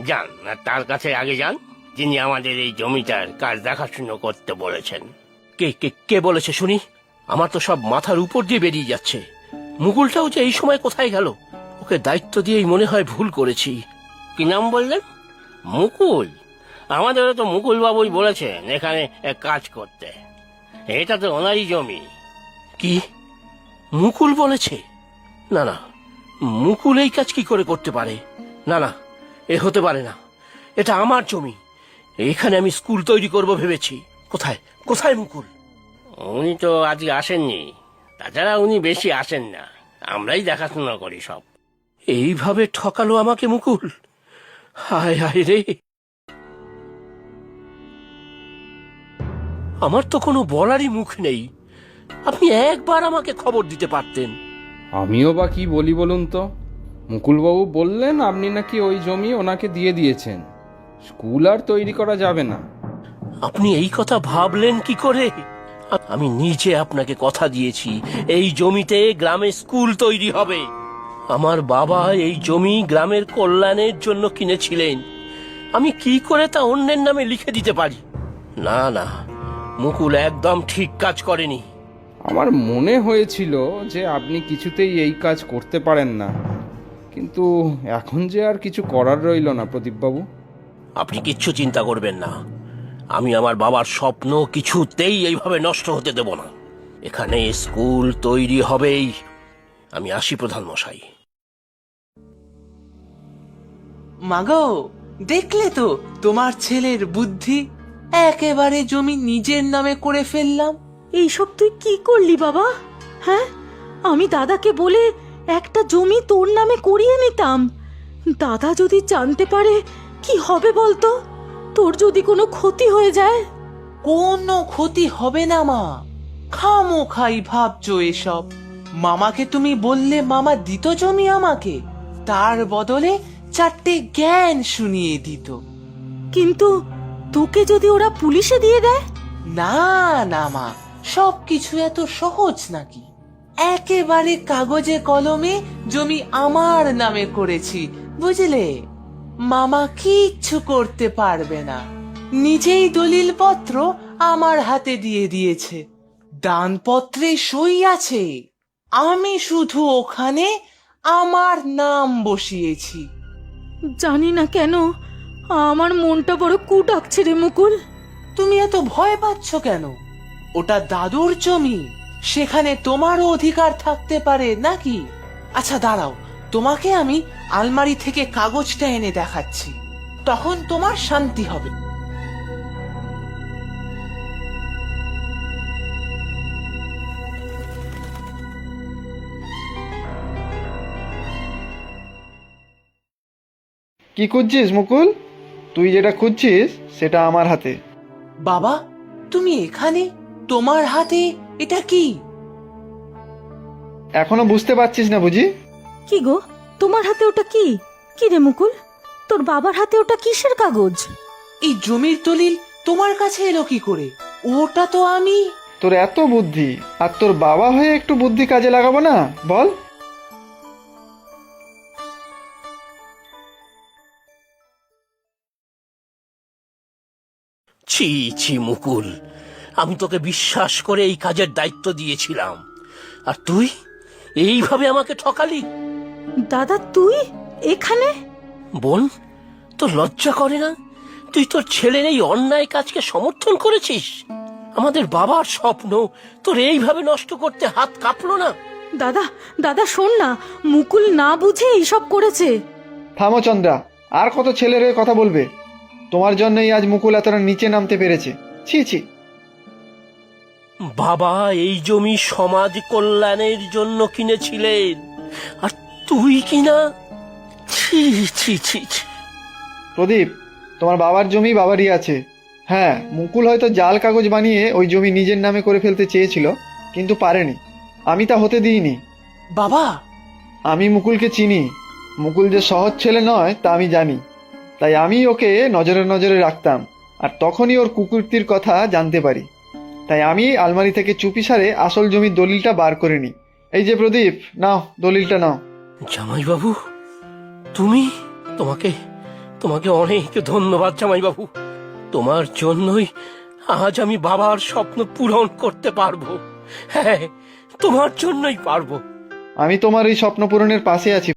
যান, আর তার কাছে আগে যান, যিনি আমাদের এই জমিটার কাজ দেখাশুনো করতে বলেছেন। কে কে কে বলেছে শুনি? আমার তো সব মাথার উপর দিয়ে বেরিয়ে যাচ্ছে। মুকুলটাও যে এই সময় কোথায় গেল? ওকে দায়িত্ব দিয়েই মনে হয় ভুল করেছি। কি নাম বললেন? মুকুল? আমাদেরও তো মুকুল বাবুই বলেছেন এখানে এক কাজ করতে। এটা তো ওনারই জমি। কি মুকুল বলেছে? না না, মুকুল এই কাজ কি করে করতে পারে? না না, এ হতে পারে না। এটা আমার জমি, এখানে আমি স্কুল তৈরি করব ভেবেছি। কোথায় কোথায় মুকুল? উনি তো আজকে আসেননি, তাছাড়া উনি বেশি আসেন না, আমরাই দেখাশোনা করি সব। এইভাবে ঠকালো আমাকে মুকুল। হায় হায় রে, আমার তো কোনো বলারই মুখ নেই। আপনি একবার আমাকে খবর দিতে পারতেন। আমিও বা কি বলি বলুন তো। মুকুলবাবু বললেন আপনি নাকি ওই জমি ওনাকে দিয়ে দিয়েছেন, স্কুল আর তৈরি করা যাবে না। আপনি এই কথা ভাবলেন কি করে? আমি নিজে আপনাকে কথা দিয়েছি এই জমিতে গ্রামে স্কুল তৈরি হবে। আমার বাবা এই জমি গ্রামের কল্যাণের জন্য কিনেছিলেন। আমি কি করে তা অন্যের নামে লিখে দিতে পারি? না না, মুকুল একদম ঠিক কাজ করেনি। আমার মনে হয়েছিল যে আপনি কিছুতেই এই কাজ করতে পারেন না, কিন্তু এখন যে আর কিছু করার রইল না প্রদীপবাবু। আপনি কিচ্ছু চিন্তা করবেন না, আমি আমার বাবার স্বপ্ন কিছুতেই এইভাবে নষ্ট হতে দেব না। এখানে স্কুল তৈরি হবেই। আমি আসি প্রধান মশাই। মাগো, দেখলে তো তোমার ছেলের বুদ্ধি, একেবারে জমি নিজের নামে করে ফেললাম। এইসব তুই কি করলি বাবা? হ্যাঁ, আমি দাদাকে বলে একটা জমি তোর নামে করিয়ে নিতাম। দাদা যদি জানতে পারে কি হবে বলতো? তোর যদি কোনো ক্ষতি হয়ে যায়। কোনো ক্ষতি হবে না মা, খামোখাই ভাবছো এসব। মামাকে তুমি বললে মামা দিত জমি আমাকে, তার বদলে 4টে জ্ঞান শুনিয়ে দিত। কিন্তু তোকে যদি ওরা পুলিশে দিয়ে দেয়? না না মা, সবকিছু এত সহজ নাকি? একেবারে কাগজে কলমে জমি আমার নামে করেছি, বুঝলে? মামা কিচ্ছু করতে পারবে না, নিজেই দলিল পত্র আমার হাতে দিয়ে দিয়েছে, দানপত্রে সই আছে, আমি শুধু ওখানে আমার নাম বসিয়েছি। জানি না কেন আমার মনটা বড় কু ডাকছে রে মুকুল। তুমি এত ভয় পাচ্ছ কেন? ওটা দাদুর জমি, সেখানে তোমারও অধিকার থাকতে পারে নাকি? আচ্ছা দাঁড়াও, তোমাকে আমি আলমারি থেকে কাগজটা এনে দেখাচ্ছি, তখন তোমার শান্তি হবে। কি খুঁজছিস মুকুল? তুই যেটা খুঁজছিস সেটা আমার হাতে। বাবা, তুমি এখানে? তোমার হাতে এটা কি? এখনো বুঝতে পারছিস না বুঝি? কি গো, তোমার হাতে ওটা কি? কি রে মুকুল, তোর বাবার হাতে ওটা কিসের কাগজ? এই জমির দলিল তোমার কাছে এলো কি করে? ওটা তো আমি। তোর এত বুদ্ধি, আর তোর বাবা হয়ে একটু বুদ্ধি কাজে লাগাবো না বল? ছি ছি মুকুল, আমি তোকে বিশ্বাস করে এই কাজের দায়িত্ব দিয়েছিলাম, আর তুই এইভাবে আমাকে ঠকালি। দাদা তুই এখানে? বোন, তোর লজ্জা করে না? তুই তোর ছেলের এই অন্যায় কাজকে সমর্থন করেছিস। আমাদের বাবার স্বপ্ন তোর এইভাবে নষ্ট করতে হাত কাঁপলো না? দাদা, দাদা শোন না, মুকুল না বুঝে এইসব করেছে। থামো চন্দ্রা, আর কত ছেলের হয়ে কথা বলবে? তোমার জন্যই আজ মুকুল এতটা নিচে নামতে পেরেছে। ছি ছি। বাবা এই জমি সমাজ কল্যাণের জন্য কিনেছিলেন, আর তুই কিনা? ছি ছি ছি ছি। প্রদীপ, তোমার বাবার জমি বাবারই আছে। হ্যাঁ, মুকুল হয়তো জাল কাগজ বানিয়ে ওই জমি নিজের নামে করে ফেলতে চেয়েছিল, কিন্তু পারেনি। আমি তা হতে দিইনি। বাবা, আমি মুকুলকে চিনি। মুকুল যে সহজ ছেলে নয় তা আমি জানি, তাই আমি ওকে নজরে নজরে রাখতাম, আর তখনই ওর কুকীর্তির কথা জানতে পারি। তাই আমি আলমারি থেকে চুপিসারে আসল জমির দলিলটা বার করে নিই। এই যে প্রদীপ, নাও দলিলটা নাও। জামাইবাবু, তুমি? তোমাকে তোমাকে অনেক ধন্যবাদ জামাইবাবু। তোমার জন্যই আজ আমি বাবার স্বপ্ন পূরণ করতে পারবো। হ্যাঁ, তোমার জন্যই পারবো। আমি তোমার এই স্বপ্ন পূরণের পাশে আছি।